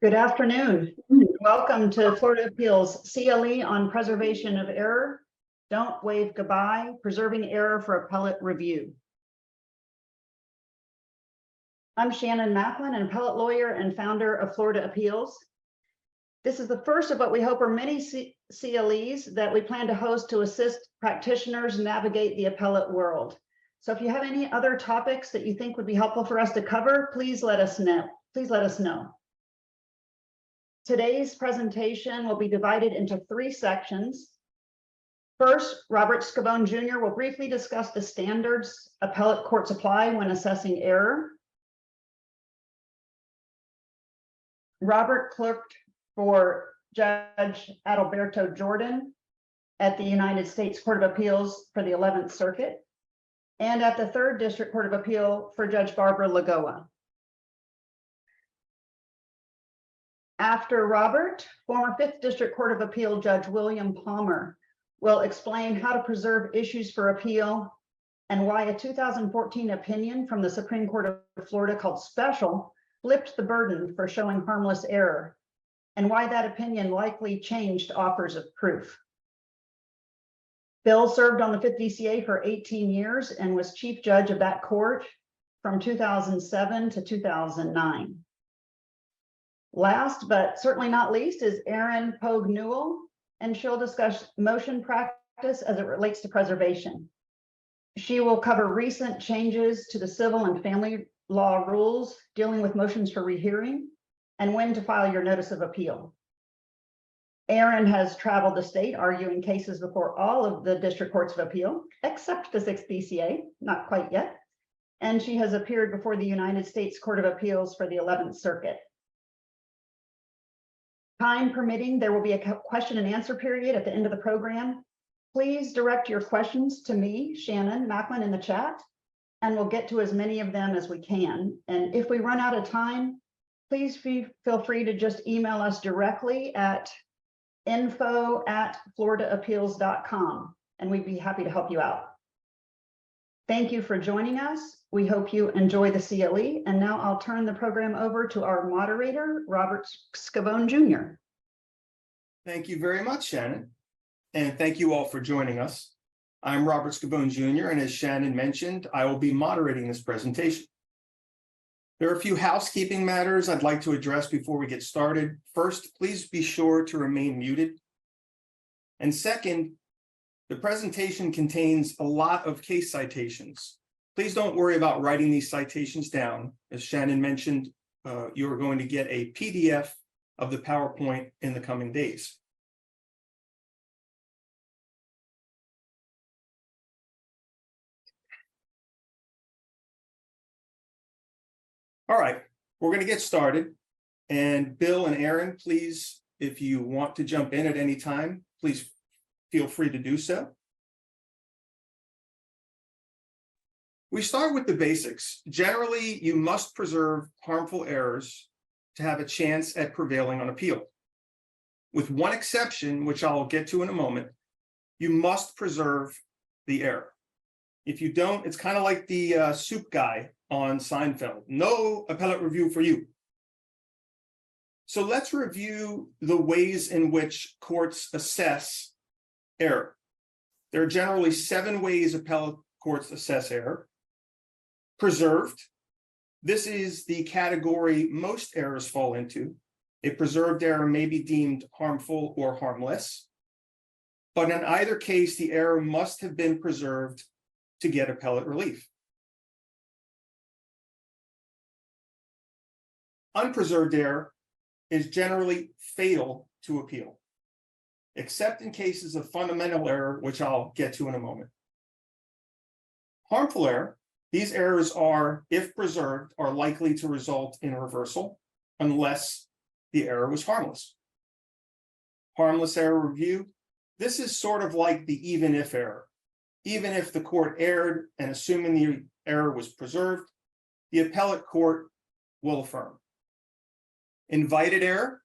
Good afternoon. Welcome to Florida Appeals CLE on preservation of error. Don't waive goodbye, preserving error for appellate review. I'm Shannon Macklin, an appellate lawyer and founder of Florida Appeals. This is the first of what we hope are many CLEs that we plan to host to assist practitioners navigate the appellate world. So if you have any other topics that you think would be helpful for us to cover, please let us know. Today's presentation will be divided into three sections. First, Robert Scavone Jr. will briefly discuss the standards appellate courts apply when assessing error. Robert clerked for Judge Adalberto Jordan at the United States Court of Appeals for the 11th Circuit and at the 3rd District Court of Appeal for Judge Barbara Lagoa. After Robert, former 5th District Court of Appeal Judge William Palmer will explain how to preserve issues for appeal and why a 2014 opinion from the Supreme Court of Florida called Special flipped the burden for showing harmless error and why that opinion likely changed offers of proof. Bill served on the 5th DCA for 18 years and was chief judge of that court from 2007 to 2009. Last, but certainly not least, is Erin Pogue Newell, and she'll discuss motion practice as it relates to preservation. She will cover recent changes to the civil and family law rules dealing with motions for rehearing and when to file your notice of appeal. Erin has traveled the state arguing cases before all of the district courts of appeal, except the 6th DCA, not quite yet. And she has appeared before the United States Court of Appeals for the 11th Circuit. Time permitting, there will be a question and answer period at the end of the program. Please direct your questions to me, Shannon Macklin, in the chat, and we'll get to as many of them as we can. And if we run out of time, please feel free to just email us directly at info@floridaappeals.com, and we'd be happy to help you out. Thank you for joining us. We hope you enjoy the CLE, and now I'll turn the program over to our moderator, Robert Scavone Jr. Thank you very much, Shannon, and thank you all for joining us. I'm Robert Scavone Jr., and as Shannon mentioned, I will be moderating this presentation. There are a few housekeeping matters I'd like to address before we get started. First, please be sure to remain muted. And second, the presentation contains a lot of case citations. Please don't worry about writing these citations down. As Shannon mentioned, you are going to get a PDF of the PowerPoint in the coming days. All right, we're going to get started. And Bill and Erin, please, if you want to jump in at any time, please feel free to do so. We start with the basics. Generally, you must preserve harmful errors to have a chance at prevailing on appeal. With one exception, which I'll get to in a moment, you must preserve the error. If you don't, it's kind of like the soup guy on Seinfeld. No appellate review for you. So let's review the ways in which courts assess error. There are generally 7 ways appellate courts assess error. Preserved. This is the category most errors fall into. A preserved error may be deemed harmful or harmless, but in either case, the error must have been preserved to get appellate relief. Unpreserved error is generally fatal to appeal, except in cases of fundamental error, which I'll get to in a moment. Harmful error, these errors are, if preserved, are likely to result in a reversal unless the error was harmless. Harmless error review, this is sort of like the even if error. Even if the court erred and assuming the error was preserved, the appellate court will affirm. Invited error,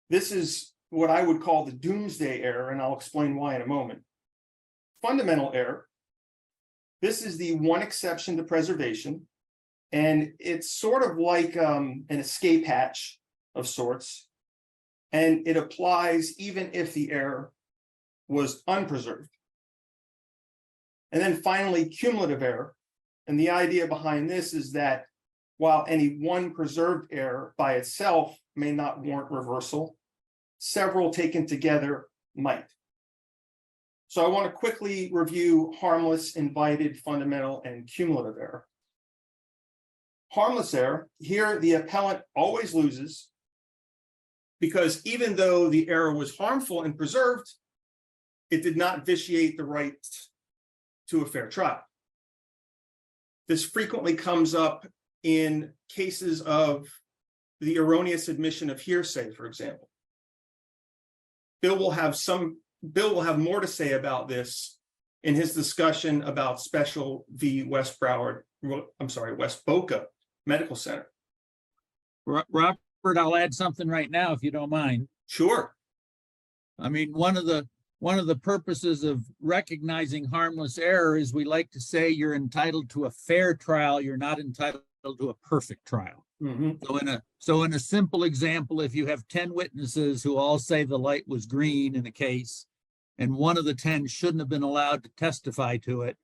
this is what I would call the doomsday error, and I'll explain why in a moment. Fundamental error, this is the one exception to preservation, and it's sort of like an escape hatch of sorts, and it applies even if the error was unpreserved. And then finally, cumulative error. And the idea behind this is that while any one preserved error by itself may not warrant reversal, several taken together might. So I want to quickly review harmless, invited, fundamental, and cumulative error. Harmless error, here the appellant always loses because even though the error was harmful and preserved, it did not vitiate the right to a fair trial. This frequently comes up in cases of the erroneous admission of hearsay, for example. Bill will have more to say about this in his discussion about Special v. West Boca Medical Center. Robert, I'll add something right now, if you don't mind. Sure. I mean, one of the purposes of recognizing harmless error is we like to say you're entitled to a fair trial. You're not entitled to a perfect trial. Mm-hmm. So in a simple example, if you have 10 witnesses who all say the light was green in a case, and one of the 10 shouldn't have been allowed to testify to it,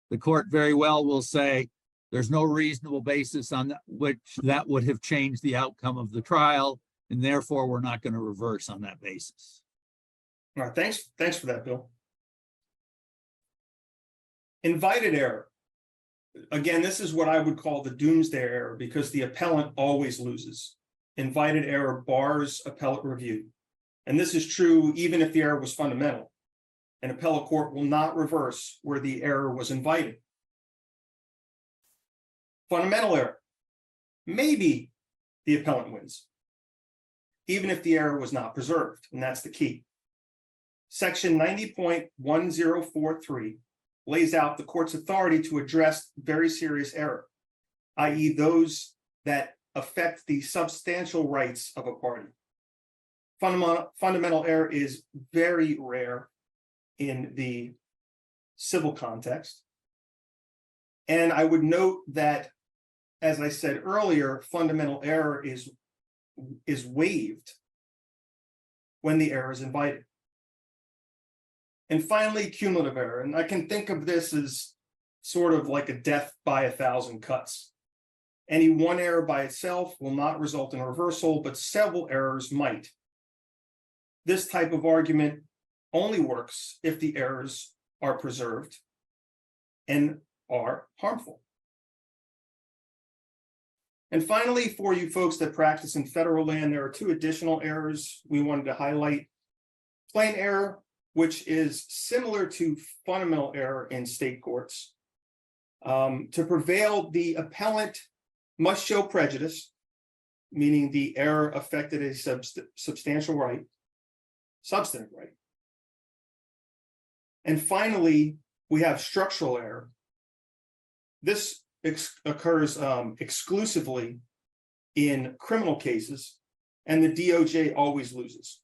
the court very well will say there's no reasonable basis on which that would have changed the outcome of the trial, and therefore we're not going to reverse on that basis. All right, thanks for that, Bill. Invited error. Again, this is what I would call the doomsday error because the appellant always loses. Invited error bars appellate review. And this is true even if the error was fundamental. An appellate court will not reverse where the error was invited. Fundamental error. Maybe the appellant wins, even if the error was not preserved, and that's the key. Section 90.1043 lays out the court's authority to address very serious error, i.e. those that affect the substantial rights of a party. Fundamental error is very rare in the civil context. And I would note that, as I said earlier, fundamental error is waived when the error is invited. And finally, cumulative error. And I can think of this as sort of like a death by 1,000 cuts. Any one error by itself will not result in a reversal, but several errors might. This type of argument only works if the errors are preserved and are harmful. And finally, for you folks that practice in federal land, there are two additional errors we wanted to highlight. Plain error, which is similar to fundamental error in state courts. To prevail, the appellant must show prejudice, meaning the error affected a substantive right. And finally, we have structural error. This occurs exclusively in criminal cases, and the DOJ always loses.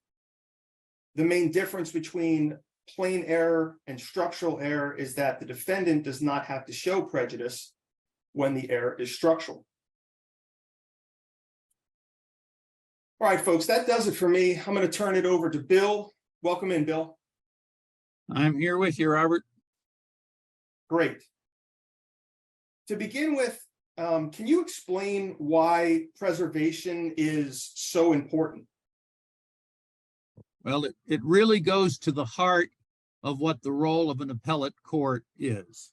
The main difference between plain error and structural error is that the defendant does not have to show prejudice when the error is structural. All right, folks, that does it for me. I'm going to turn it over to Bill. Welcome in, Bill. I'm here with you, Robert. Great. To begin with, can you explain why preservation is so important? Well, it really goes to the heart of what the role of an appellate court is.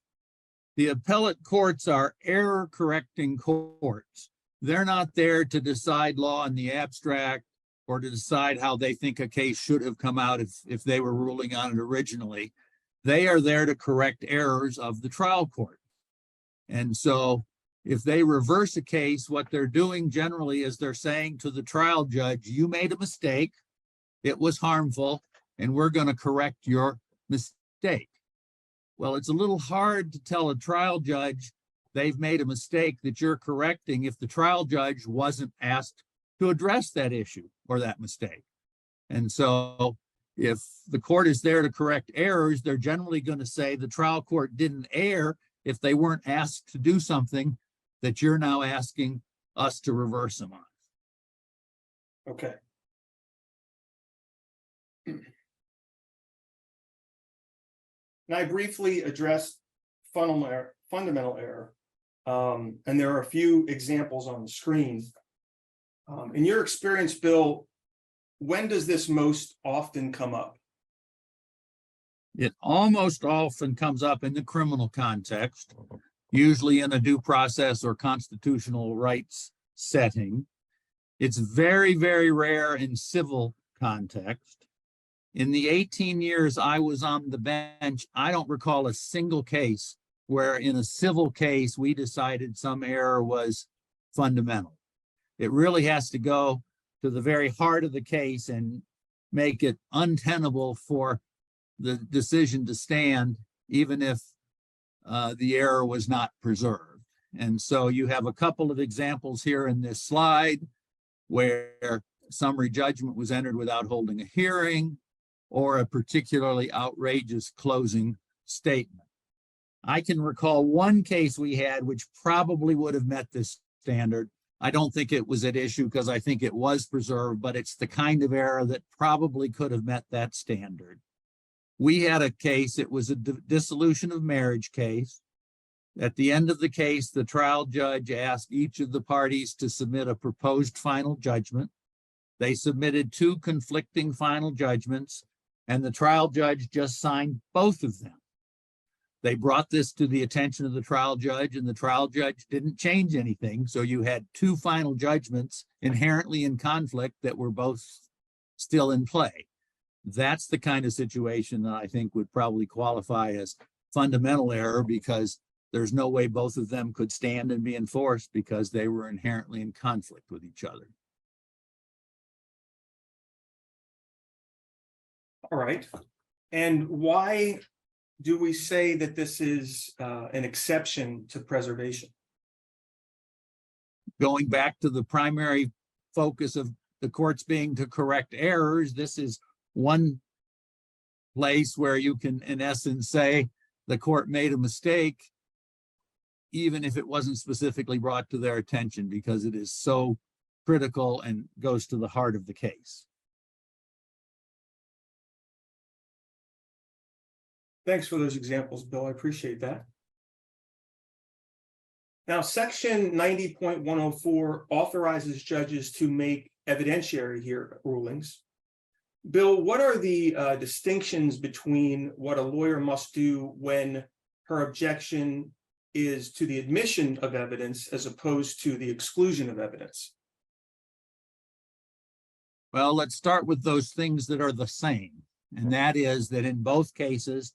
The appellate courts are error-correcting courts. They're not there to decide law in the abstract or to decide how they think a case should have come out if they were ruling on it originally. They are there to correct errors of the trial court. And so if they reverse a case, what they're doing generally is they're saying to the trial judge, you made a mistake, it was harmful, and we're going to correct your mistake. Well, it's a little hard to tell a trial judge they've made a mistake that you're correcting if the trial judge wasn't asked to address that issue or that mistake. And so if the court is there to correct errors, they're generally going to say the trial court didn't err if they weren't asked to do something that you're now asking us to reverse them on. Okay. And I briefly addressed fundamental error, and there are a few examples on the screen. In your experience, Bill, when does this most often come up? It almost often comes up in the criminal context, usually in a due process or constitutional rights setting. It's very, very rare in civil context. In the 18 years I was on the bench, I don't recall a single case where in a civil case we decided some error was fundamental. It really has to go to the very heart of the case and make it untenable for the decision to stand, even if the error was not preserved. And so you have a couple of examples here in this slide where summary judgment was entered without holding a hearing, or a particularly outrageous closing statement. I can recall one case we had which probably would have met this standard. I don't think it was at issue because I think it was preserved, but it's the kind of error that probably could have met that standard. We had a case, it was a dissolution of marriage case. At the end of the case, the trial judge asked each of the parties to submit a proposed final judgment. They submitted two conflicting final judgments, and the trial judge just signed both of them. They brought this to the attention of the trial judge, and the trial judge didn't change anything. So you had two final judgments inherently in conflict that were both still in play. That's the kind of situation that I think would probably qualify as fundamental error, because there's no way both of them could stand and be enforced because they were inherently in conflict with each other. All right. And why do we say that this is an exception to preservation? Going back to the primary focus of the courts being to correct errors, this is one place where you can, in essence, say the court made a mistake, even if it wasn't specifically brought to their attention, because it is so critical and goes to the heart of the case. Thanks for those examples, Bill. I appreciate that. Now, section 90.104 authorizes judges to make evidentiary rulings. Bill, what are the distinctions between what a lawyer must do when her objection is to the admission of evidence as opposed to the exclusion of evidence? Well, let's start with those things that are the same. And that is that in both cases,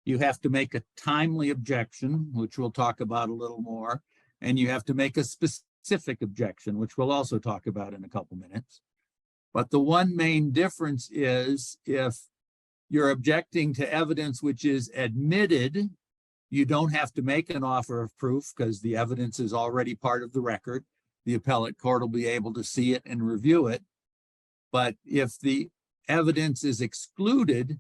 you have to make a timely objection, which we'll talk about a little more, and you have to make a specific objection, which we'll also talk about in a couple minutes. But the one main difference is if you're objecting to evidence which is admitted, you don't have to make an offer of proof because the evidence is already part of the record. The appellate court will be able to see it and review it. But if the evidence is excluded,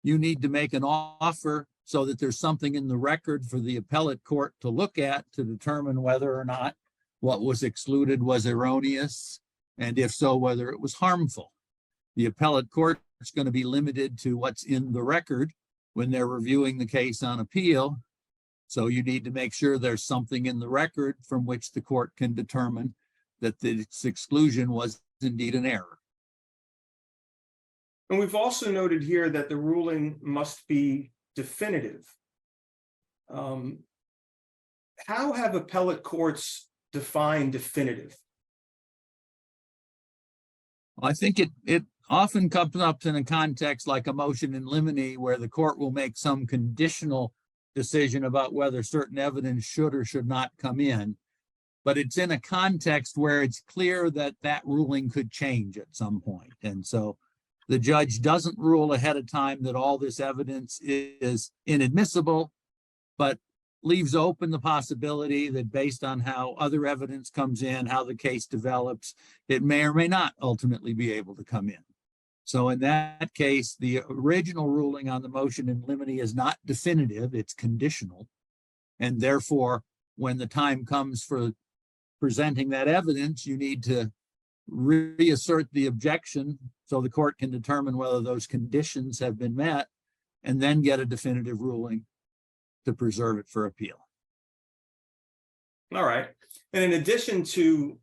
you need to make an offer so that there's something in the record for the appellate court to look at to determine whether or not what was excluded was erroneous, and if so, whether it was harmful. The appellate court is going to be limited to what's in the record when they're reviewing the case on appeal. So you need to make sure there's something in the record from which the court can determine that its exclusion was indeed an error. And we've also noted here that the ruling must be definitive. How have appellate courts defined definitive? I think it often comes up in a context like a motion in limine where the court will make some conditional decision about whether certain evidence should or should not come in. But it's in a context where it's clear that that ruling could change at some point. And so the judge doesn't rule ahead of time that all this evidence is inadmissible, but leaves open the possibility that based on how other evidence comes in, how the case develops, it may or may not ultimately be able to come in. So in that case, the original ruling on the motion in limine is not definitive, it's conditional. And therefore, when the time comes for presenting that evidence, you need to reassert the objection so the court can determine whether those conditions have been met, and then get a definitive ruling to preserve it for appeal. All right. And in addition to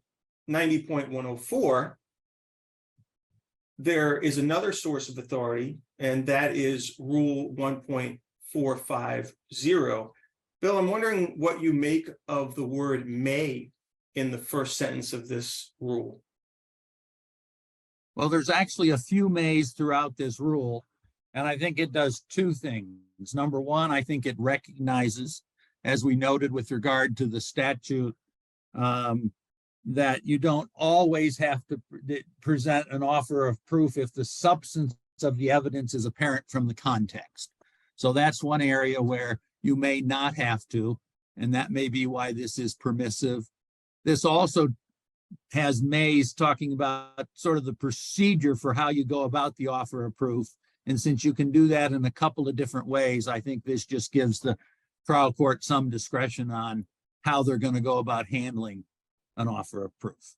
90.104, there is another source of authority, and that is Rule 1.450. Bill, I'm wondering what you make of the word may in the first sentence of this rule. Well, there's actually a few mays throughout this rule, and I think it does two things. Number one, I think it recognizes, as we noted with regard to the statute, that you don't always have to present an offer of proof if the substance of the evidence is apparent from the context. So that's one area where you may not have to, and that may be why this is permissive. This also has mays talking about sort of the procedure for how you go about the offer of proof. And since you can do that in a couple of different ways, I think this just gives the trial court some discretion on how they're going to go about handling an offer of proof.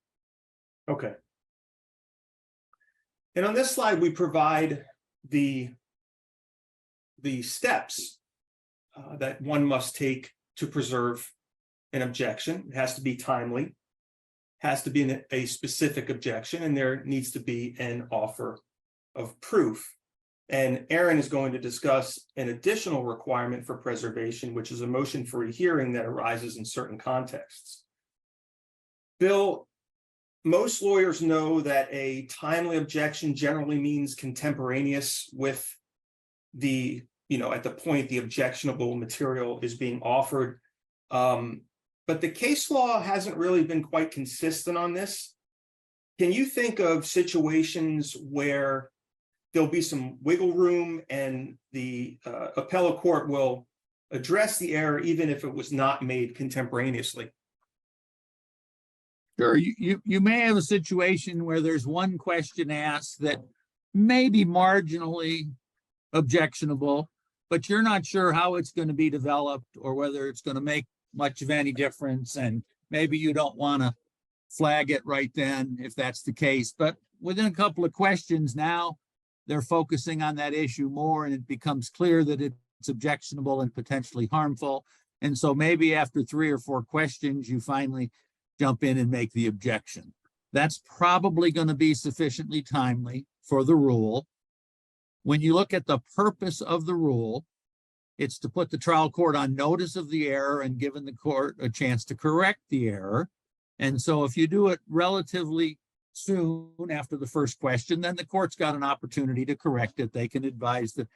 Okay. And on this slide, we provide the steps that one must take to preserve an objection. It has to be timely, has to be a specific objection, and there needs to be an offer of proof. And Aaron is going to discuss an additional requirement for preservation, which is a motion for rehearing that arises in certain contexts. Bill, most lawyers know that a timely objection generally means contemporaneous with the, at the point the objectionable material is being offered. But the case law hasn't really been quite consistent on this. Can you think of situations where there'll be some wiggle room and the appellate court will address the error even if it was not made contemporaneously? Sure, you may have a situation where there's one question asked that may be marginally objectionable, but you're not sure how it's going to be developed or whether it's going to make much of any difference, and maybe you don't want to flag it right then if that's the case. But within a couple of questions now, they're focusing on that issue more, and it becomes clear that it's objectionable and potentially harmful. And so maybe after 3 or 4 questions, you finally jump in and make the objection. That's probably going to be sufficiently timely for the rule. When you look at the purpose of the rule, it's to put the trial court on notice of the error and given the court a chance to correct the error. And so if you do it relatively soon after the first question, then the court's got an opportunity to correct it. They can advise the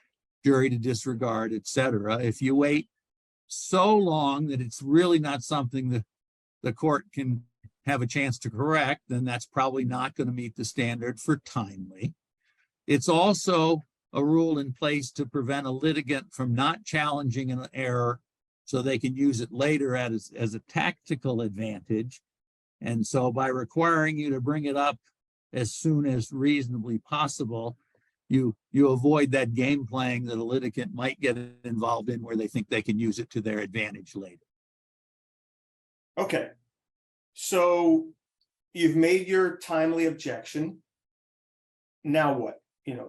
jury to disregard, etc. If you wait so long that it's really not something that the court can have a chance to correct, then that's probably not going to meet the standard for timely. It's also a rule in place to prevent a litigant from not challenging an error so they can use it later as a tactical advantage. And so by requiring you to bring it up as soon as reasonably possible, you avoid that game playing that a litigant might get involved in where they think they can use it to their advantage later. Okay, so you've made your timely objection. Now what?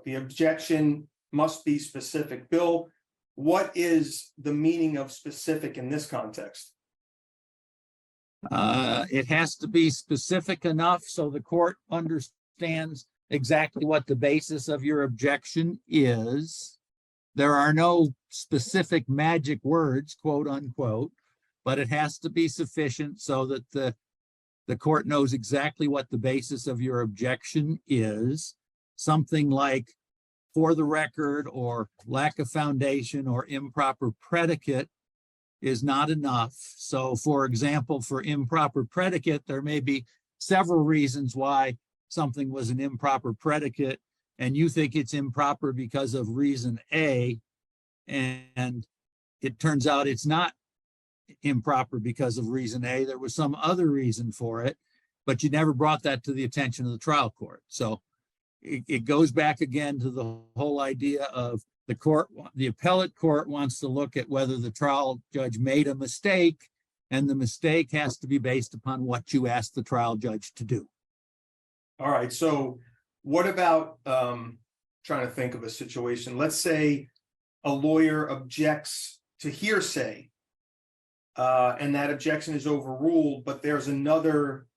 The objection must be specific. Bill, what is the meaning of specific in this context? It has to be specific enough so the court understands exactly what the basis of your objection is. There are no specific magic words, quote unquote, but it has to be sufficient so that the court knows exactly what the basis of your objection is. Something like for the record or lack of foundation or improper predicate is not enough. So for example, for improper predicate, there may be several reasons why something was an improper predicate, and you think it's improper because of reason A, and it turns out it's not improper because of reason A. There was some other reason for it, but you never brought that to the attention of the trial court. So it goes back again to the whole idea of the appellate court wants to look at whether the trial judge made a mistake, and the mistake has to be based upon what you asked the trial judge to do. All right, so what about, trying to think of a situation, let's say a lawyer objects to hearsay. And that objection is overruled, but there's another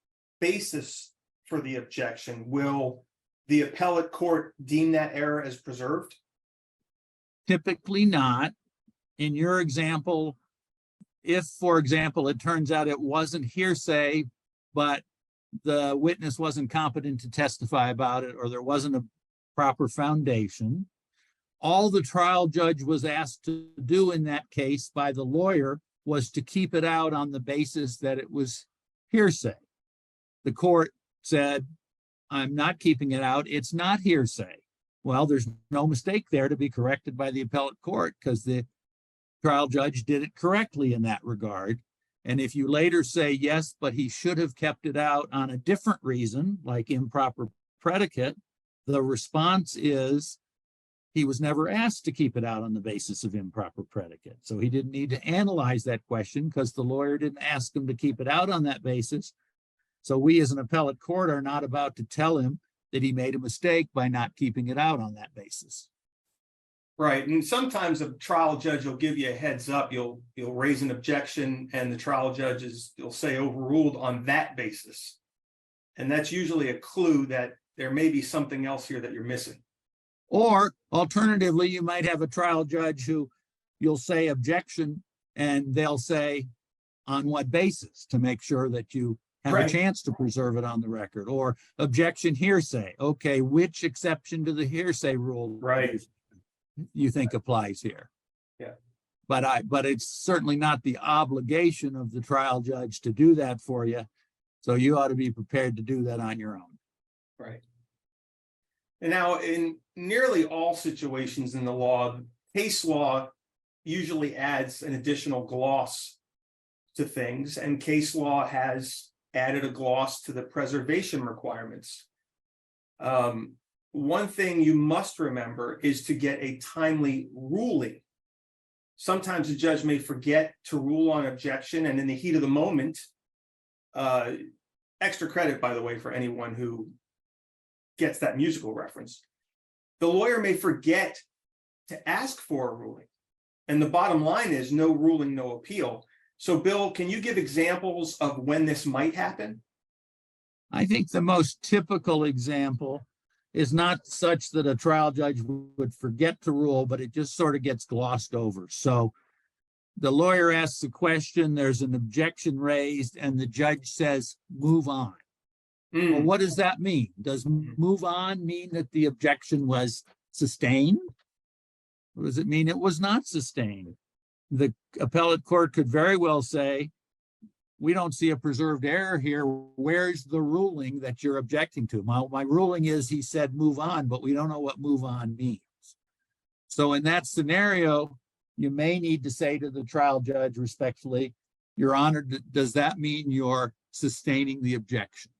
basis for the objection. Will the appellate court deem that error as preserved? Typically not. In your example, if, for example, it turns out it wasn't hearsay, but the witness wasn't competent to testify about it, or there wasn't a proper foundation, all the trial judge was asked to do in that case by the lawyer was to keep it out on the basis that it was hearsay. The court said, I'm not keeping it out. It's not hearsay. Well, there's no mistake there to be corrected by the appellate court because the trial judge did it correctly in that regard. And if you later say, yes, but he should have kept it out on a different reason, like improper predicate, the response is he was never asked to keep it out on the basis of improper predicate. So he didn't need to analyze that question because the lawyer didn't ask him to keep it out on that basis. So we as an appellate court are not about to tell him that he made a mistake by not keeping it out on that basis. Right, and sometimes a trial judge will give you a heads up. You'll raise an objection, and the trial judge will say overruled on that basis, and that's usually a clue that there may be something else here that you're missing. Or alternatively, you might have a trial judge who you'll say objection, and they'll say on what basis to make sure that you have Right. a chance to preserve it on the record. Or objection hearsay. Okay, which exception to the hearsay rule Right. you think applies here? Yeah. But it's certainly not the obligation of the trial judge to do that for you. So you ought to be prepared to do that on your own. Right. And now in nearly all situations in the law, case law usually adds an additional gloss to things, and case law has added a gloss to the preservation requirements. One thing you must remember is to get a timely ruling. Sometimes the judge may forget to rule on objection, and in the heat of the moment, extra credit, by the way, for anyone who gets that musical reference, the lawyer may forget to ask for a ruling. And the bottom line is no ruling, no appeal. So Bill, can you give examples of when this might happen? I think the most typical example is not such that a trial judge would forget to rule, but it just sort of gets glossed over. So the lawyer asks a question, there's an objection raised, and the judge says, move on. Well, what does that mean? Does move on mean that the objection was sustained? Or does it mean it was not sustained? The appellate court could very well say, we don't see a preserved error here. Where's the ruling that you're objecting to? My ruling is he said move on, but we don't know what move on means. So in that scenario, you may need to say to the trial judge respectfully, Your Honor, does that mean you're sustaining the objection?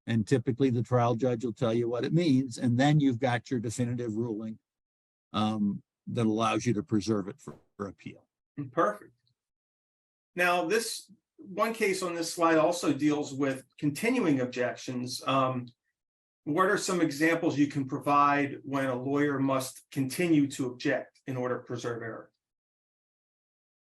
And typically the trial judge will tell you what it means, and then you've got your definitive ruling that allows you to preserve it for appeal. Perfect. Now, this one case on this slide also deals with continuing objections. What are some examples you can provide when a lawyer must continue to object in order to preserve error?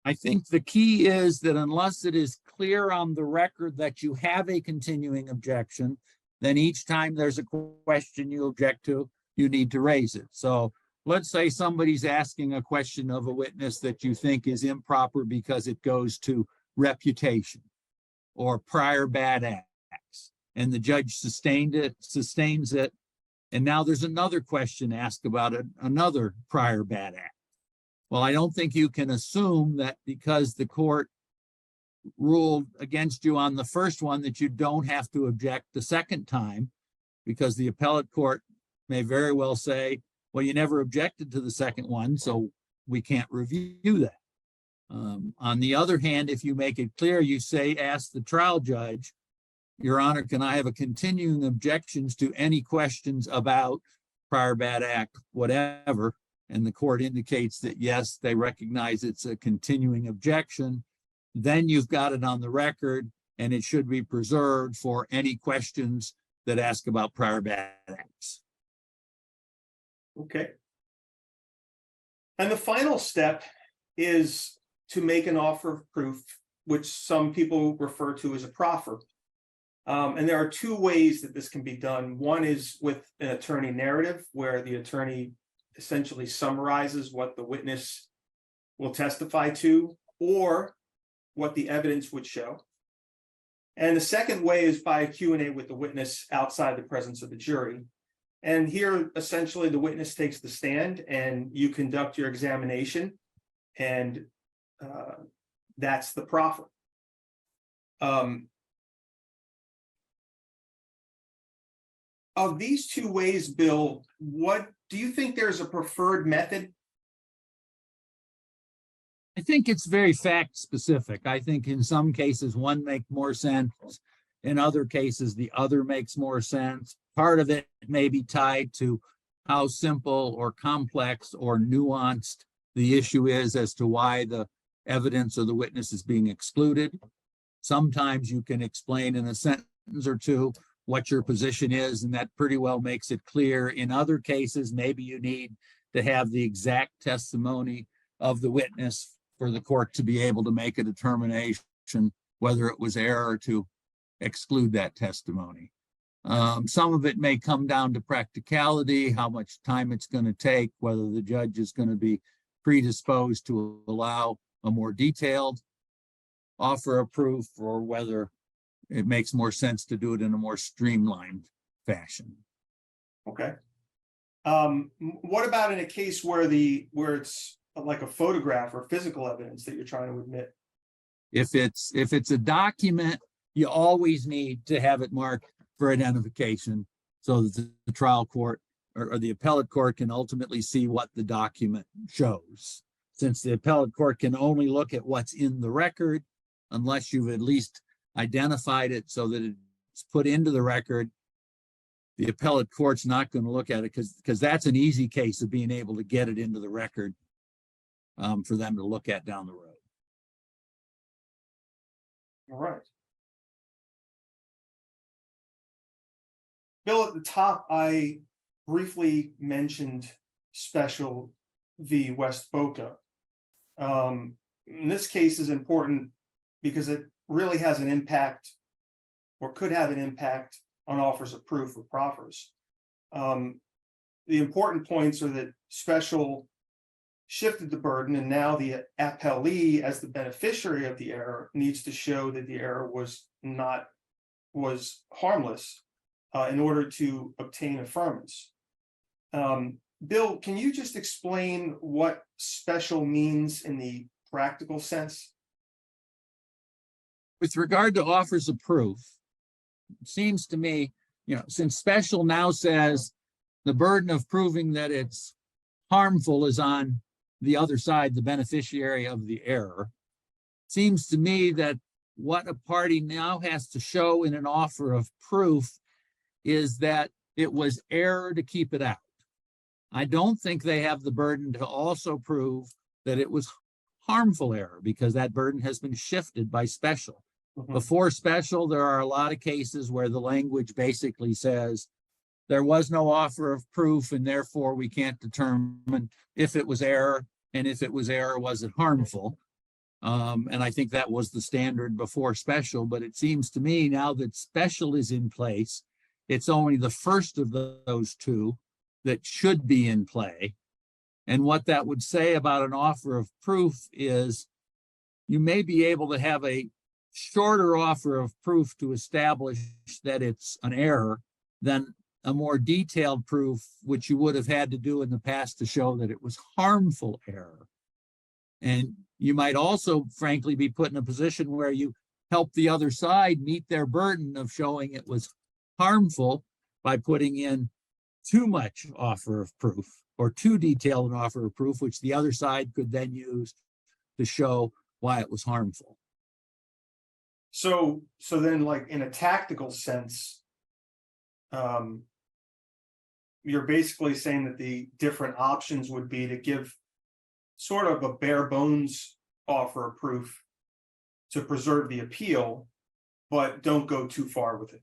I think the key is that unless it is clear on the record that you have a continuing objection, then each time there's a question you object to, you need to raise it. So let's say somebody's asking a question of a witness that you think is improper because it goes to reputation or prior bad acts, and the judge sustains it, and now there's another question asked about another prior bad act. Well, I don't think you can assume that because the court ruled against you on the first one that you don't have to object the second time, because the appellate court may very well say, well, you never objected to the second one, so we can't review that. On the other hand, if you make it clear, you say, ask the trial judge, Your Honor, can I have a continuing objections to any questions about prior bad act, whatever? And the court indicates that, yes, they recognize it's a continuing objection. Then you've got it on the record, and it should be preserved for any questions that ask about prior bad acts. Okay. And the final step is to make an offer of proof, which some people refer to as a proffer. And there are two ways that this can be done. One is with an attorney narrative, where the attorney essentially summarizes what the witness will testify to or what the evidence would show. And the second way is by a Q&A with the witness outside the presence of the jury. And here, essentially, the witness takes the stand and you conduct your examination, and that's the proffer. Of these two ways, Bill, what do you think there's a preferred method? I think it's very fact specific. I think in some cases one makes more sense. In other cases, the other makes more sense. Part of it may be tied to how simple or complex or nuanced the issue is as to why the evidence or the witness is being excluded. Sometimes you can explain in a sentence or two what your position is, and that pretty well makes it clear. In other cases, maybe you need to have the exact testimony of the witness for the court to be able to make a determination whether it was error to exclude that testimony. Some of it may come down to practicality, how much time it's going to take, whether the judge is going to be predisposed to allow a more detailed offer of proof, or whether it makes more sense to do it in a more streamlined fashion. Okay. What about in a case where it's like a photograph or physical evidence that you're trying to admit? If it's a document, you always need to have it marked for identification so that the trial court or the appellate court can ultimately see what the document shows. Since the appellate court can only look at what's in the record, unless you've at least identified it so that it's put into the record, the appellate court's not going to look at it because that's an easy case of being able to get it into the record for them to look at down the road. All right. Bill, at the top, I briefly mentioned Special v. West Boca. In this case is important because it really has an impact, or could have an impact, on offers of proof or proffers. The important points are that Special shifted the burden, and now the appellee, as the beneficiary of the error, needs to show that the error was harmless in order to obtain affirmance. Bill, can you just explain what Special means in the practical sense? With regard to offers of proof, it seems to me, since Special now says the burden of proving that it's harmful is on the other side, the beneficiary of the error, seems to me that what a party now has to show in an offer of proof is that it was error to keep it out. I don't think they have the burden to also prove that it was harmful error, because that burden has been shifted by Special. Mm-hmm. Before Special, there are a lot of cases where the language basically says there was no offer of proof, and therefore we can't determine if it was error, and if it was error, was it harmful? And I think that was the standard before Special, but it seems to me now that Special is in place, it's only the first of those two that should be in play. And what that would say about an offer of proof is you may be able to have a shorter offer of proof to establish that it's an error than a more detailed proof, which you would have had to do in the past to show that it was harmful error. And you might also, frankly, be put in a position where you help the other side meet their burden of showing it was harmful by putting in too much offer of proof or too detailed an offer of proof, which the other side could then use to show why it was harmful. So then, like, in a tactical sense, you're basically saying that the different options would be to give sort of a bare bones offer of proof to preserve the appeal, but don't go too far with it.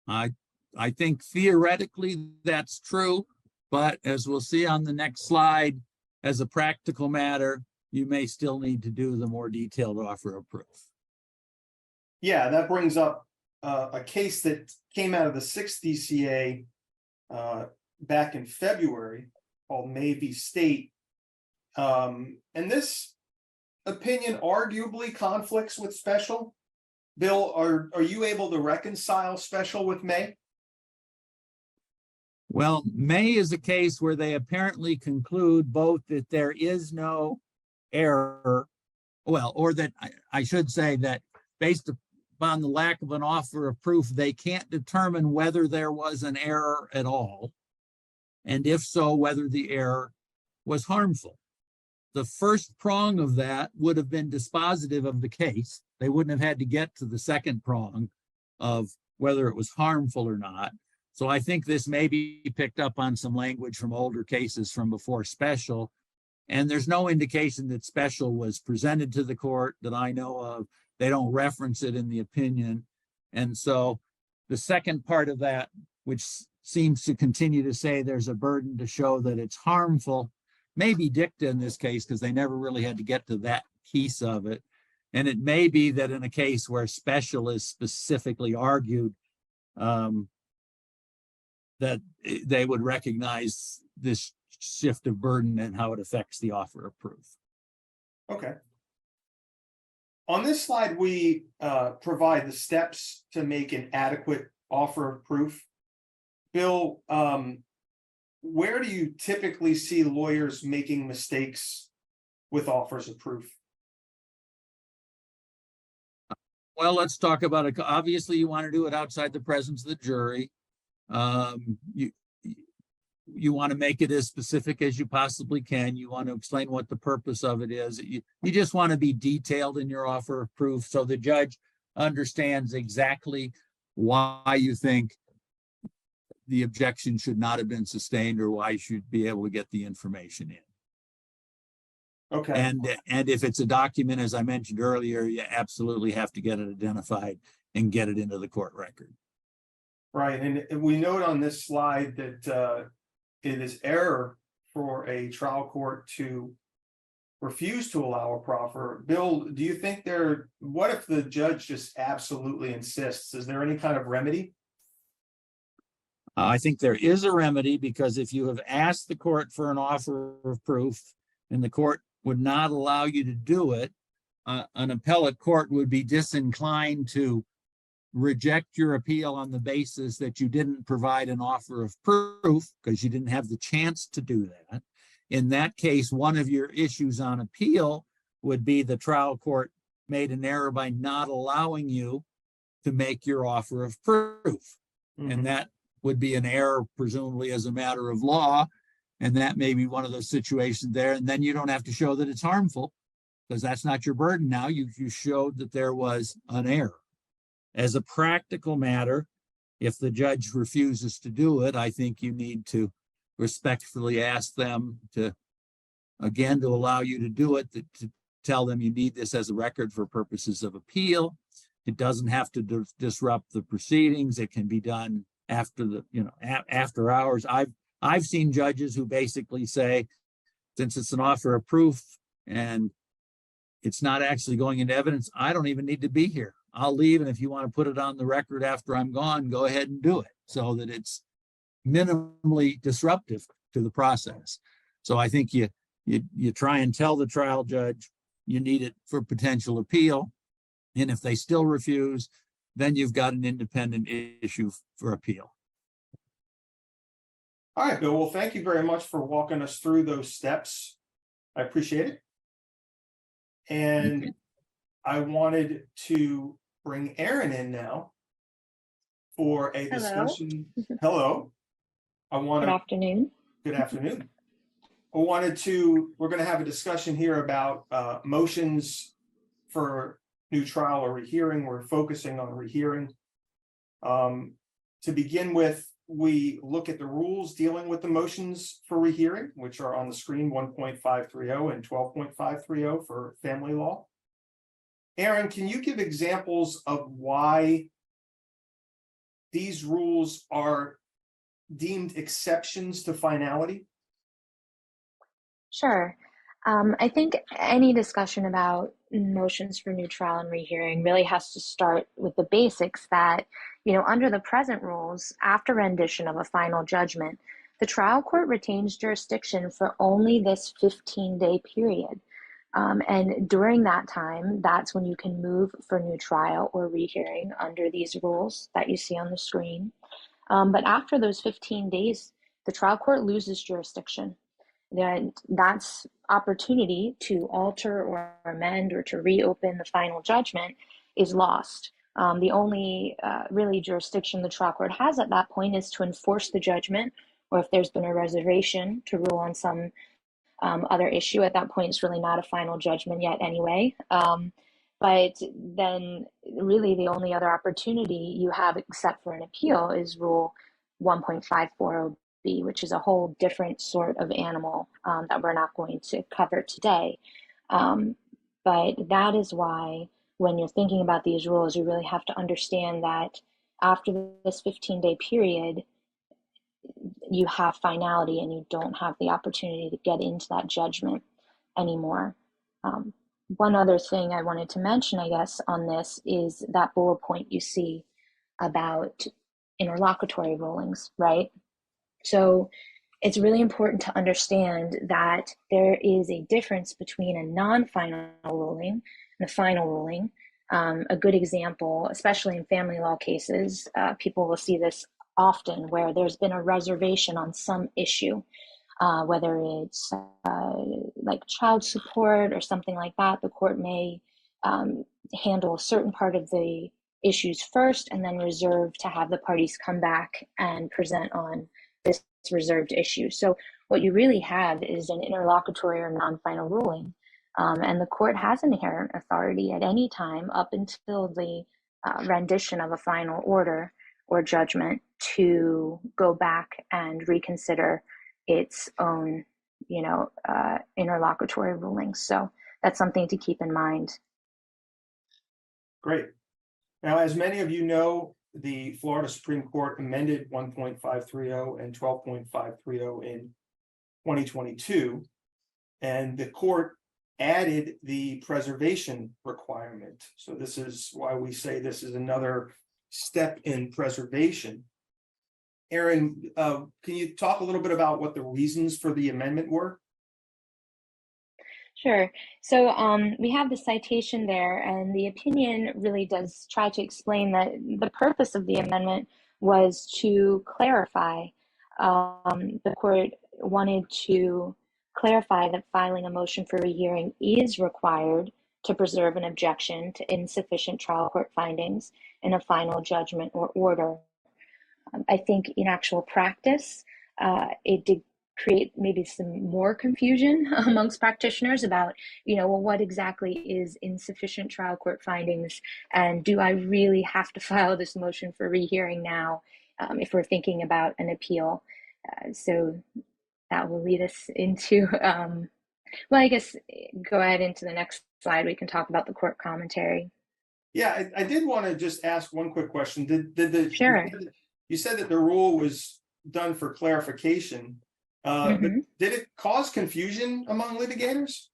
I I think theoretically that's true, but as we'll see on the next slide, as a practical matter, you may still need to do the more detailed offer of proof. Yeah, that brings up a case that came out of the 6th DCA back in February called Waive State. And this opinion arguably conflicts with special. Bill, are you able to reconcile special with May? Well, May is a case where they apparently conclude both that there is no error, well, or that I should say that based upon the lack of an offer of proof, they can't determine whether there was an error at all, and if so, whether the error was harmful. The first prong of that would have been dispositive of the case. They wouldn't have had to get to the second prong of whether it was harmful or not. So I think this may be picked up on some language from older cases from before special. And there's no indication that special was presented to the court that I know of. They don't reference it in the opinion. And so the second part of that, which seems to continue to say there's a burden to show that it's harmful, may be dicta in this case because they never really had to get to that piece of it. And it may be that in a case where special is specifically argued, that they would recognize this shift of burden and how it affects the offer of proof. Okay. On this slide, we provide the steps to make an adequate offer of proof. Bill, where do you typically see lawyers making mistakes with offers of proof? Well, let's talk about it. Obviously, you want to do it outside the presence of the jury. You want to make it as specific as you possibly can. You want to explain what the purpose of it is. You just want to be detailed in your offer of proof so the judge understands exactly why you think the objection should not have been sustained or why you should be able to get the information in. Okay. And if it's a document, as I mentioned earlier, you absolutely have to get it identified and get it into the court record. Right, and we note on this slide that it is error for a trial court to refuse to allow a proffer. Bill, do you think what if the judge just absolutely insists? Is there any kind of remedy? I think there is a remedy because if you have asked the court for an offer of proof and the court would not allow you to do it, an appellate court would be disinclined to reject your appeal on the basis that you didn't provide an offer of proof because you didn't have the chance to do that. In that case, one of your issues on appeal would be the trial court made an error by not allowing you to make your offer of proof. Mm-hmm. And that would be an error, presumably as a matter of law. And that may be one of those situations there. And then you don't have to show that it's harmful because that's not your burden now. You showed that there was an error. As a practical matter, if the judge refuses to do it, I think you need to respectfully ask them to allow you to do it, to tell them you need this as a record for purposes of appeal. It doesn't have to disrupt the proceedings. It can be done after after hours. I've seen judges who basically say, since it's an offer of proof and it's not actually going into evidence, I don't even need to be here. I'll leave, and if you want to put it on the record after I'm gone, go ahead and do it so that it's minimally disruptive to the process. So I think you try and tell the trial judge you need it for potential appeal, and if they still refuse, then you've got an independent issue for appeal. All right, Bill. Well, thank you very much for walking us through those steps. I appreciate it. And okay. I wanted to bring Aaron in now for a discussion. Hello. Good afternoon. Good afternoon. We're going to have a discussion here about motions for new trial or rehearing. We're focusing on rehearing. To begin with, we look at the rules dealing with the motions for rehearing, which are on the screen, 1.530 and 12.530 for family law. Aaron, can you give examples of why these rules are deemed exceptions to finality? Sure. I think any discussion about motions for new trial and rehearing really has to start with the basics that, under the present rules, after rendition of a final judgment, the trial court retains jurisdiction for only this 15-day period. And during that time, that's when you can move for new trial or rehearing under these rules that you see on the screen. But after those 15 days, the trial court loses jurisdiction. Then that's opportunity to alter or amend or to reopen the final judgment is lost. The only really jurisdiction the trial court has at that point is to enforce the judgment, or if there's been a reservation, to rule on some other issue. At that point, it's really not a final judgment yet anyway. But then really the only other opportunity you have except for an appeal is Rule 1.540B, which is a whole different sort of animal that we're not going to cover today. But that is why when you're thinking about these rules, you really have to understand that after this 15-day period, you have finality and you don't have the opportunity to get into that judgment anymore. One other thing I wanted to mention, I guess, on this is that bullet point you see about interlocutory rulings, right? So it's really important to understand that there is a difference between a non-final ruling and a final ruling. A good example, especially in family law cases, people will see this often where there's been a reservation on some issue, whether it's like child support or something like that. The court may handle a certain part of the issues first and then reserve to have the parties come back and present on this reserved issue. So what you really have is an interlocutory or non-final ruling. And the court has inherent authority at any time up until the rendition of a final order or judgment to go back and reconsider its own, interlocutory rulings. So that's something to keep in mind. Great. Now, as many of you know, the Florida Supreme Court amended 1.530 and 12.530 in 2022, and the court added the preservation requirement. So this is why we say this is another step in preservation. Aaron, can you talk a little bit about what the reasons for the amendment were? Sure. So we have the citation there, and the opinion really does try to explain that the purpose of the amendment was to clarify. The court wanted to clarify that filing a motion for rehearing is required to preserve an objection to insufficient trial court findings in a final judgment or order. I think in actual practice, it did create maybe some more confusion amongst practitioners about, well, what exactly is insufficient trial court findings, and do I really have to file this motion for rehearing now if we're thinking about an appeal? So that will lead us into, well, I guess go ahead into the next slide. We can talk about the court commentary. Yeah, I did want to just ask one quick question. Sure. You said that the rule was done for clarification. But did it cause confusion among litigators?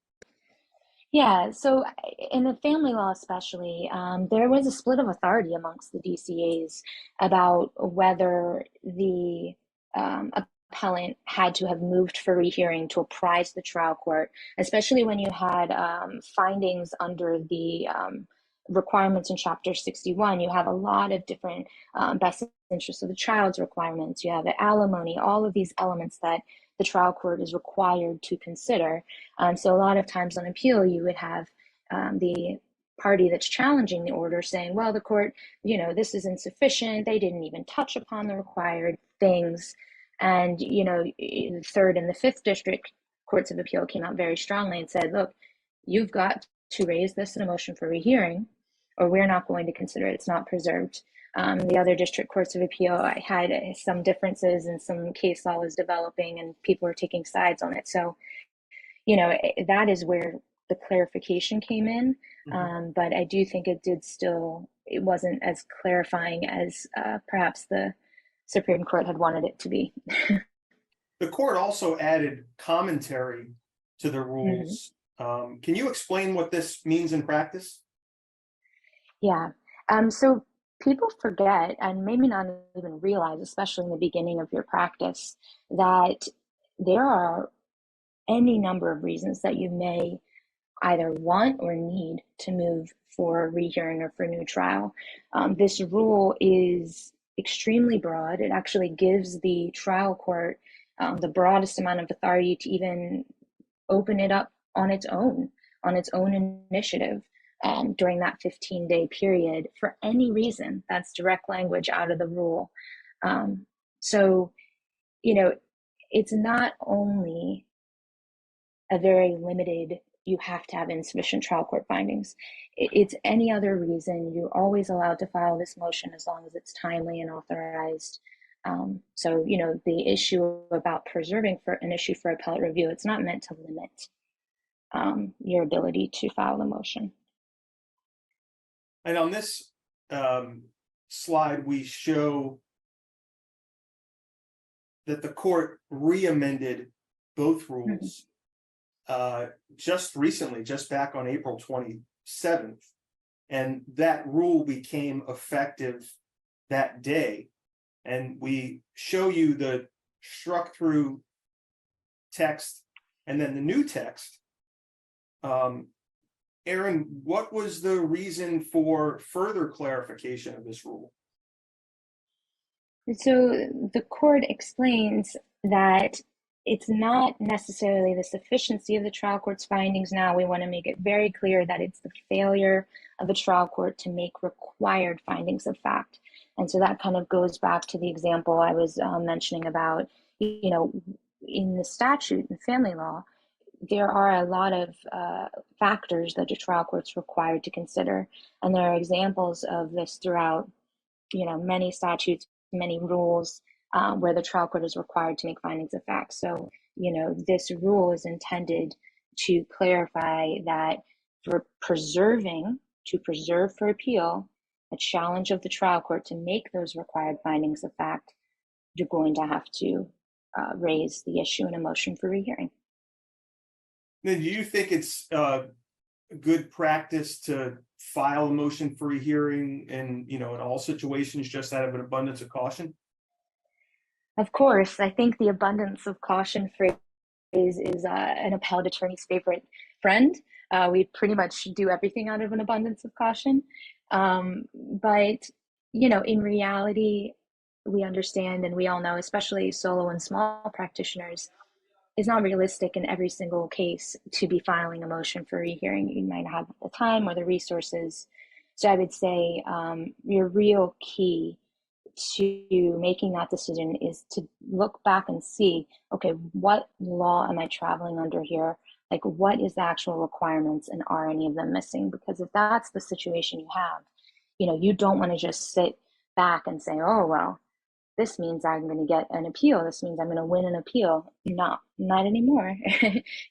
Yeah, so in the family law especially, there was a split of authority amongst the DCAs about whether the appellant had to have moved for rehearing to apprise the trial court, especially when you had findings under the requirements in Chapter 61. You have a lot of different best interests of the child's requirements. You have alimony, all of these elements that the trial court is required to consider. So a lot of times on appeal, you would have the party that's challenging the order saying, well, the court, this is insufficient. They didn't even touch upon the required things. And, the third and the fifth district courts of appeal came out very strongly and said, look, you've got to raise this in a motion for rehearing, or we're not going to consider it. It's not preserved. The other district courts of appeal had some differences, and some case law was developing and people were taking sides on it. So, that is where the clarification came in. But I do think it did still it wasn't as clarifying as perhaps the Supreme Court had wanted it to be. The court also added commentary to the rules. Can you explain what this means in practice? Yeah. So people forget and maybe not even realize, especially in the beginning of your practice, that there are any number of reasons that you may either want or need to move for rehearing or for new trial. This rule is extremely broad. It actually gives the trial court the broadest amount of authority to even open it up on its own initiative during that 15-day period for any reason. That's direct language out of the rule. So, it's not only a very limited, you have to have insufficient trial court findings. It's any other reason. You're always allowed to file this motion as long as it's timely and authorized. So, the issue about preserving for an issue for appellate review, it's not meant to limit your ability to file the motion. And on this slide, we show that the court re-amended both rules just recently, just back on April 27th. And that rule became effective that day. And we show you the struck through text and then the new text. Aaron, what was the reason for further clarification of this rule? So the court explains that it's not necessarily the sufficiency of the trial court's findings now. We want to make it very clear that it's the failure of a trial court to make required findings of fact. And so that kind of goes back to the example I was mentioning about, in the statute and family law, there are a lot of factors that a trial court's required to consider. And there are examples of this throughout, many statutes, many rules where the trial court is required to make findings of fact. So, this rule is intended to clarify that for to preserve for appeal, a challenge of the trial court to make those required findings of fact, you're going to have to raise the issue in a motion for rehearing. Then do you think it's good practice to file a motion for rehearing and, in all situations, just out of an abundance of caution? Of course, I think the abundance of caution phrase is an appellate attorney's favorite friend. We pretty much do everything out of an abundance of caution. But, in reality, we understand and we all know, especially solo and small practitioners, it's not realistic in every single case to be filing a motion for rehearing. You might not have the time or the resources. So I would say your real key to making that decision is to look back and see, okay, what law am I traveling under here? Like, what is the actual requirements and are any of them missing? Because if that's the situation you have, you don't want to just sit back and say, oh, well, this means I'm going to get an appeal. This means I'm going to win an appeal. Not anymore.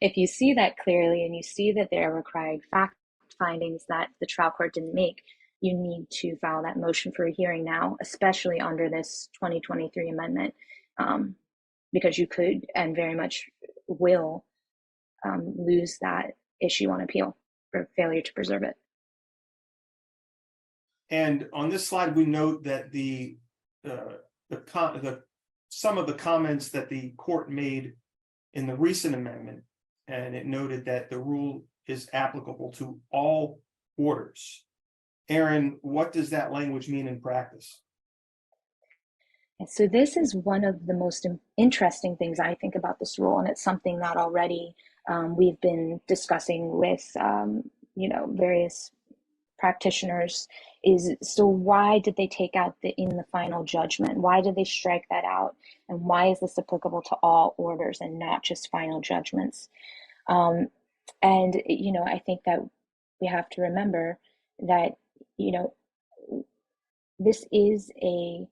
If you see that clearly and you see that there are required fact findings that the trial court didn't make, you need to file that motion for a hearing now, especially under this 2023 amendment, because you could and very much will lose that issue on appeal for failure to preserve it. And on this slide, we note that some of the comments that the court made in the recent amendment, and it noted that the rule is applicable to all orders. Aaron, what does that language mean in practice? So this is one of the most interesting things I think about this rule, and it's something that already we've been discussing with various practitioners. Is so why did they take out the in the final judgment? Why did they strike that out? And why is this applicable to all orders and not just final judgments? And I think that we have to remember that this is a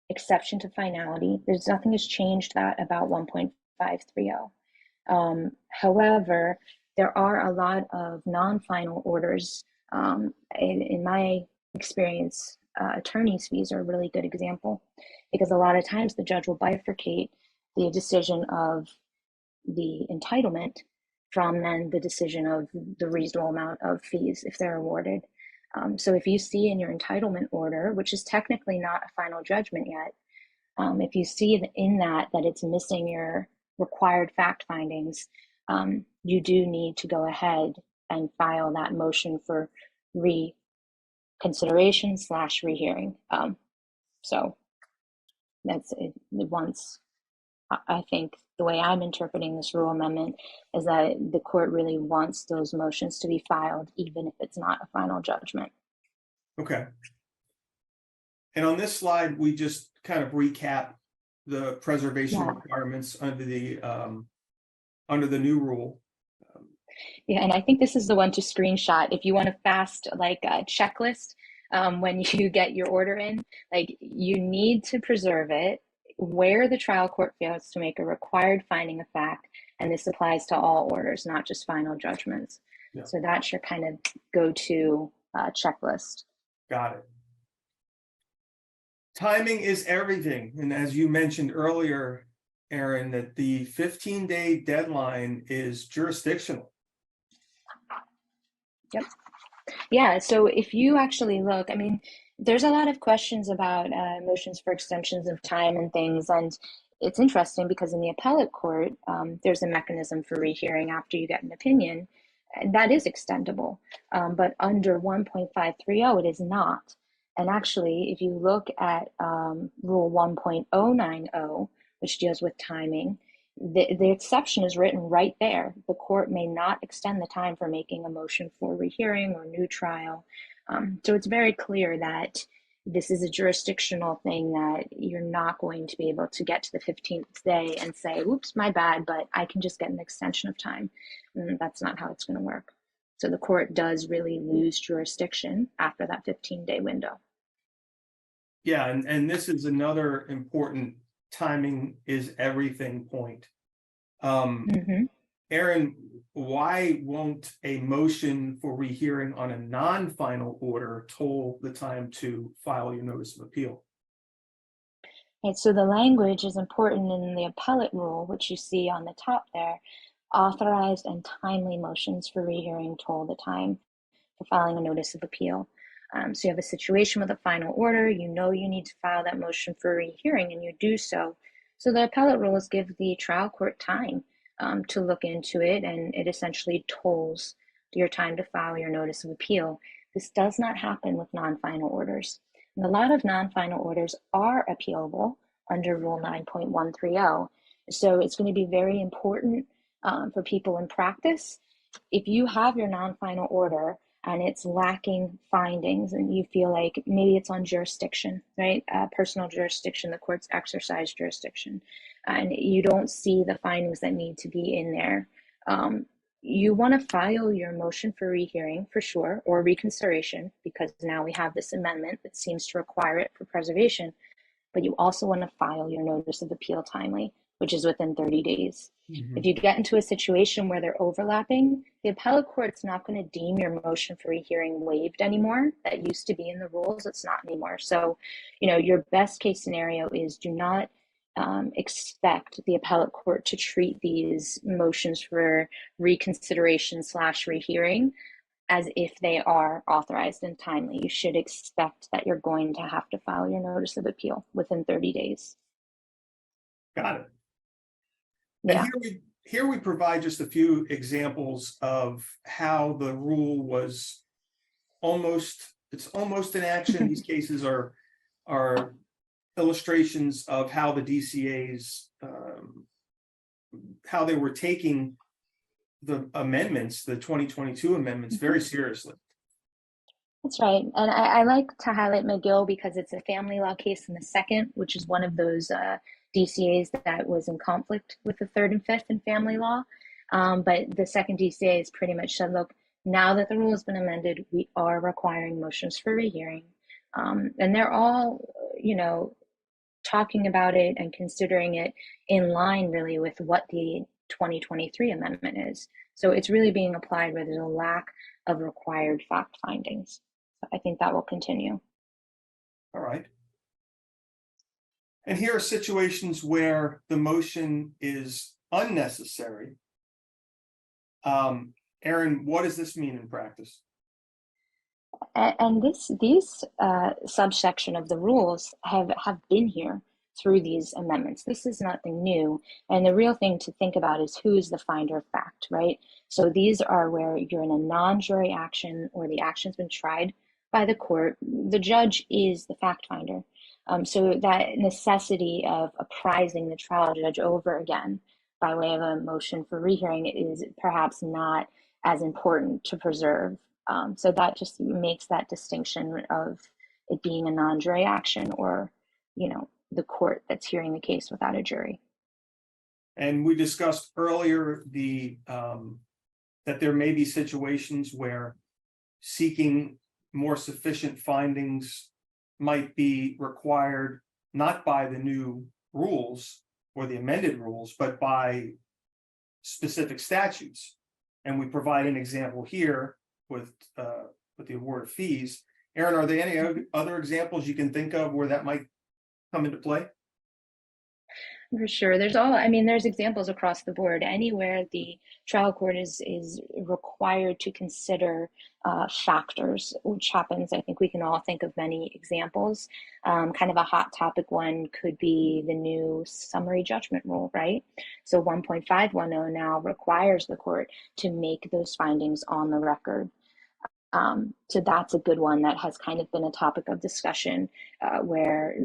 exception to finality. There's nothing has changed that about 1.530. However, there are a lot of non-final orders. In my experienced attorney's fees are a really good example, because a lot of times the judge will bifurcate the decision of the entitlement from then the decision of the reasonable amount of fees if they're awarded. So if you see in your entitlement order, which is technically not a final judgment yet, if you see in that it's missing your required fact findings, you do need to go ahead and file that motion for reconsideration / rehearing. So that's it. Once, I think the way I'm interpreting this rule amendment is that the court really wants those motions to be filed, even if it's not a final judgment. Okay. And on this slide, we just kind of recap the preservation requirements under the new rule. Yeah, and I think this is the one to screenshot if you want a fast, like a checklist when you get your order in. Like, you need to preserve it where the trial court fails to make a required finding of fact, and this applies to all orders, not just final judgments. Yeah. So that's your kind of go-to checklist. Got it. Timing is everything. And as you mentioned earlier, Aaron, that the 15-day deadline is jurisdictional. Yep. Yeah, so if you actually look, I mean, there's a lot of questions about motions for extensions of time and things, and it's interesting because in the appellate court, there's a mechanism for rehearing after you get an opinion, and that is extendable, but under 1.530, it is not. And actually, if you look at Rule 1.090, which deals with timing, the exception is written right there. The court may not extend the time for making a motion for rehearing or new trial. So it's very clear that this is a jurisdictional thing, that you're not going to be able to get to the 15th day and say, oops, my bad, but I can just get an extension of time. And that's not how it's going to work. So the court does really lose jurisdiction after that 15-day window. Yeah, and this is another important timing is everything point. Aaron, why won't a motion for rehearing on a non-final order toll the time to file your notice of appeal? Right, so the language is important in the appellate rule, which you see on the top there. Authorized and timely motions for rehearing toll the time for filing a notice of appeal. So you have a situation with a final order, you know you need to file that motion for rehearing, and you do so. So the appellate rules give the trial court time to look into it, and it essentially tolls your time to file your notice of appeal. This does not happen with non-final orders. And a lot of non-final orders are appealable under Rule 9.130. So it's going to be very important for people in practice. If you have your non-final order and it's lacking findings and you feel like maybe it's on jurisdiction, right? Personal jurisdiction, the court's exercise jurisdiction, and you don't see the findings that need to be in there, you want to file your motion for rehearing for sure, or reconsideration, because now we have this amendment that seems to require it for preservation, but you also want to file your notice of appeal timely, which is within 30 days. If you get into a situation where they're overlapping, the appellate court's not going to deem your motion for rehearing waived anymore. That used to be in the rules, it's not anymore. So, your best case scenario is do not expect the appellate court to treat these motions for reconsideration / rehearing as if they are authorized and timely. You should expect that you're going to have to file your notice of appeal within 30 days. Got it. Yeah. And here we provide just a few examples of how the rule was almost in action. These cases are illustrations of how the DCAs, how they were taking the amendments, the 2022 amendments, very seriously. That's right. And I like to highlight McGill because it's a family law case in the second, which is one of those DCAs that was in conflict with the third and fifth in family law. But the second DCA has pretty much said, look, now that the rule has been amended, we are requiring motions for rehearing. And they're all, talking about it and considering it in line really with what the 2023 amendment is. So it's really being applied where there's a lack of required fact findings. I think that will continue. All right. And here are situations where the motion is unnecessary. Aaron, what does this mean in practice? And these subsection of the rules have been here through these amendments. This is nothing new. And the real thing to think about is who is the finder of fact, right? So these are where you're in a non-jury action or the action's been tried by the court. The judge is the fact finder. So that necessity of apprising the trial judge over again by way of a motion for rehearing is perhaps not as important to preserve. So that just makes that distinction of it being a non-jury action or, the court that's hearing the case without a jury. And we discussed earlier that there may be situations where seeking more sufficient findings might be required, not by the new rules or the amended rules, but by specific statutes. And we provide an example here with the award of fees. Aaron, are there any other examples you can think of where that might come into play? For sure. There's examples across the board. Anywhere the trial court is required to consider factors, which happens, I think we can all think of many examples. Kind of a hot topic one could be the new summary judgment rule, right? So 1.510 now requires the court to make those findings on the record. So that's a good one that has kind of been a topic of discussion where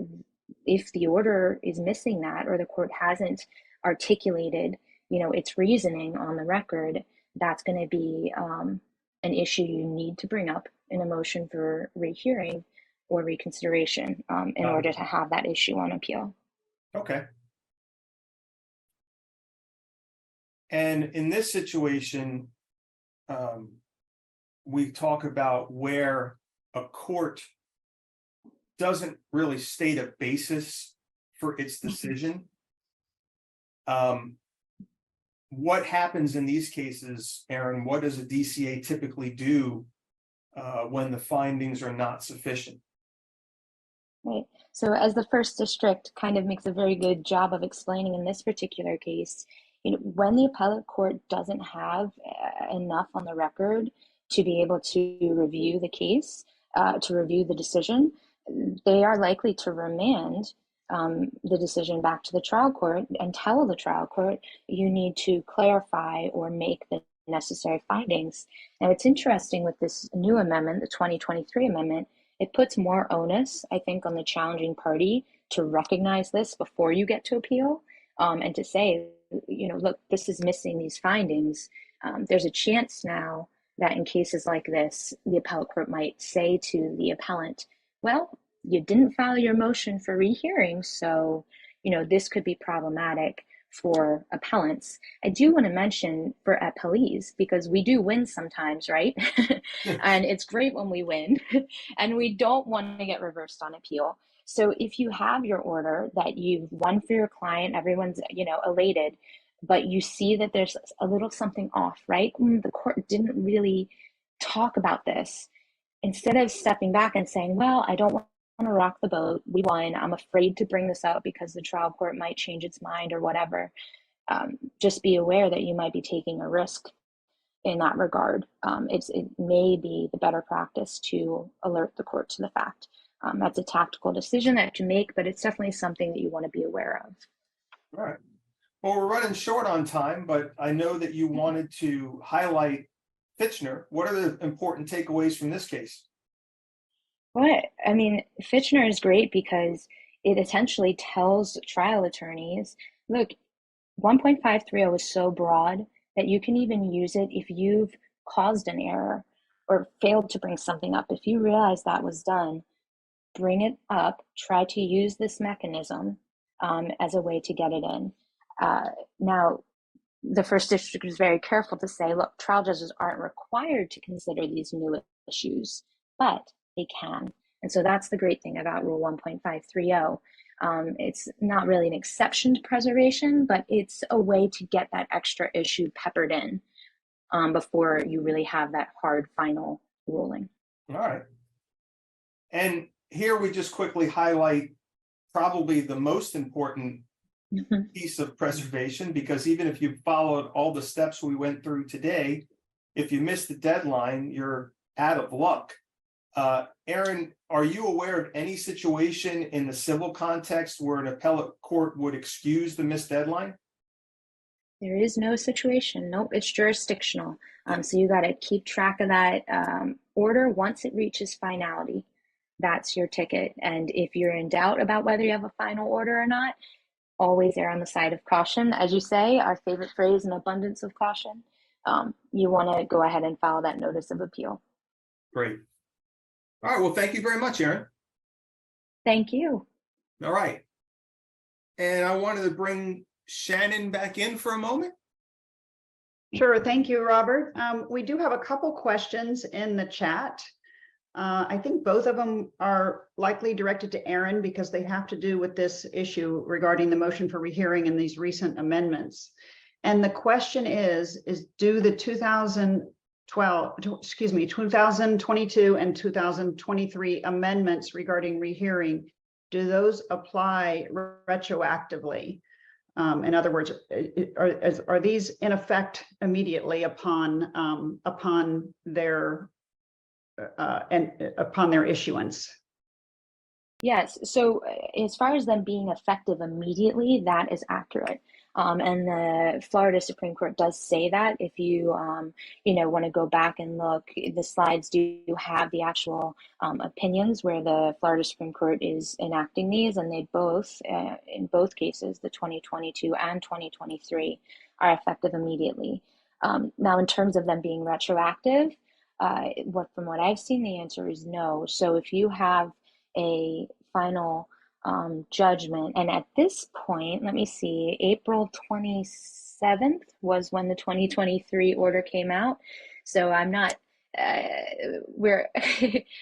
if the order is missing that or the court hasn't articulated, its reasoning on the record, that's going to be an issue you need to bring up in a motion for rehearing or reconsideration in order to have that issue on appeal. Okay. And in this situation, we talk about where a court doesn't really state a basis for its decision. What happens in these cases, Aaron? What does a DCA typically do when the findings are not sufficient? Right. So as the first district kind of makes a very good job of explaining in this particular case, when the appellate court doesn't have enough on the record to be able to review the case, to review the decision, they are likely to remand the decision back to the trial court and tell the trial court you need to clarify or make the necessary findings. Now, it's interesting with this new amendment, the 2023 amendment, it puts more onus, I think, on the challenging party to recognize this before you get to appeal and to say, look, this is missing these findings. There's a chance now that in cases like this, the appellate court might say to the appellant, well, you didn't file your motion for rehearing, so, this could be problematic for appellants. I do want to mention for appellees, because we do win sometimes, right? And it's great when we win, and we don't want to get reversed on appeal. So if you have your order that you've won for your client, everyone's, elated, but you see that there's a little something off, right? The court didn't really talk about this. Instead of stepping back and saying, well, I don't want to rock the boat, we won, I'm afraid to bring this up because the trial court might change its mind or whatever, just be aware that you might be taking a risk in that regard. It may be the better practice to alert the court to the fact. That's a tactical decision that you make, but it's definitely something that you want to be aware of. All right. Well, we're running short on time, but I know that you wanted to highlight Fitchner. What are the important takeaways from this case? Fitchner is great because it essentially tells trial attorneys, look, 1.530 is so broad that you can even use it if you've caused an error or failed to bring something up. If you realize that was done, bring it up, try to use this mechanism as a way to get it in. Now, the first district is very careful to say, look, trial judges aren't required to consider these new issues, but they can. And so that's the great thing about Rule 1.530. It's not really an exception to preservation, but it's a way to get that extra issue peppered in before you really have that hard final ruling. All right. And here we just quickly highlight probably the most important piece of preservation, because even if you followed all the steps we went through today, if you miss the deadline, you're out of luck. Aaron, are you aware of any situation in the civil context where an appellate court would excuse the missed deadline? There is no situation. Nope, it's jurisdictional. So you got to keep track of that order once it reaches finality. That's your ticket. And if you're in doubt about whether you have a final order or not, always err on the side of caution. As you say, our favorite phrase, an abundance of caution. You want to go ahead and file that notice of appeal. Great. All right. Well, thank you very much, Aaron. Thank you. All right. And I wanted to bring Shannon back in for a moment. Sure. Thank you, Robert. We do have a couple questions in the chat. I think both of them are likely directed to Aaron because they have to do with this issue regarding the motion for rehearing and these recent amendments. And the question is do the 2022 and 2023 amendments regarding rehearing, do those apply retroactively? In other words, are these in effect immediately upon their issuance? Yes. So as far as them being effective immediately, that is accurate. And the Florida Supreme Court does say that. If you, want to go back and look, the slides do have the actual opinions where the Florida Supreme Court is enacting these, and they both, in both cases, the 2022 and 2023, are effective immediately. Now, in terms of them being retroactive, from what I've seen, the answer is no. So if you have a final judgment, and at this point, let me see, April 27th was when the 2023 order came out. So I'm not, we're,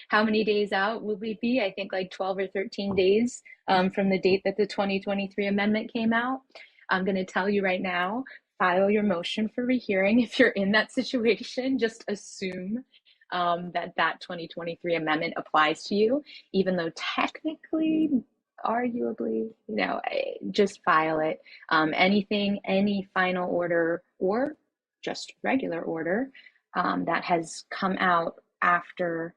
how many days out will we be? I think like 12 or 13 days from the date that the 2023 amendment came out. I'm going to tell you right now, file your motion for rehearing if you're in that situation. Just assume that 2023 amendment applies to you, even though technically, arguably, just file it. Any final order or just regular order that has come out after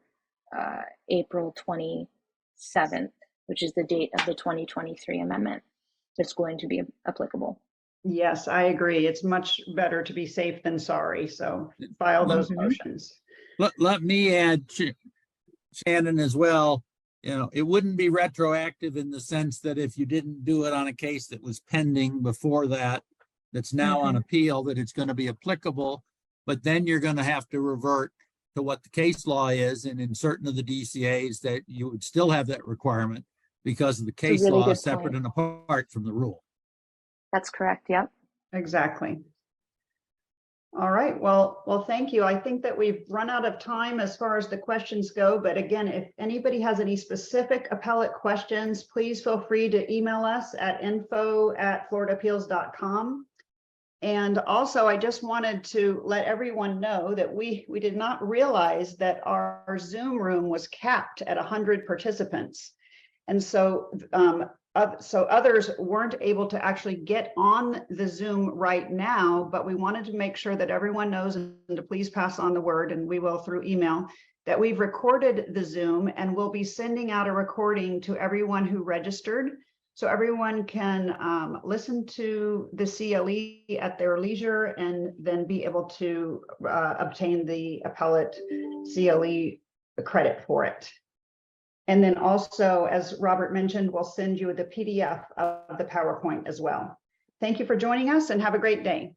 April 27th, which is the date of the 2023 amendment, that's going to be applicable. Yes, I agree. It's much better to be safe than sorry. So file those motions. Let me add, Shannon, as well. It wouldn't be retroactive in the sense that if you didn't do it on a case that was pending before that, that's now on appeal, that it's going to be applicable, but then you're going to have to revert to what the case law is. And in certain of the DCAs that you would still have that requirement because of the case law separate and apart from the rule. That's correct. Yep. Exactly. All right. Well, thank you. I think that we've run out of time as far as the questions go. But again, if anybody has any specific appellate questions, please feel free to email us at info@floridaappeals.com. And also, I just wanted to let everyone know that we did not realize that our Zoom room was capped at 100 participants. And so others weren't able to actually get on the Zoom right now, but we wanted to make sure that everyone knows and to please pass on the word, and we will through email, that we've recorded the Zoom and we'll be sending out a recording to everyone who registered. So everyone can listen to the CLE at their leisure and then be able to obtain the appellate CLE credit for it. And then also, as Robert mentioned, we'll send you the PDF of the PowerPoint as well. Thank you for joining us and have a great day.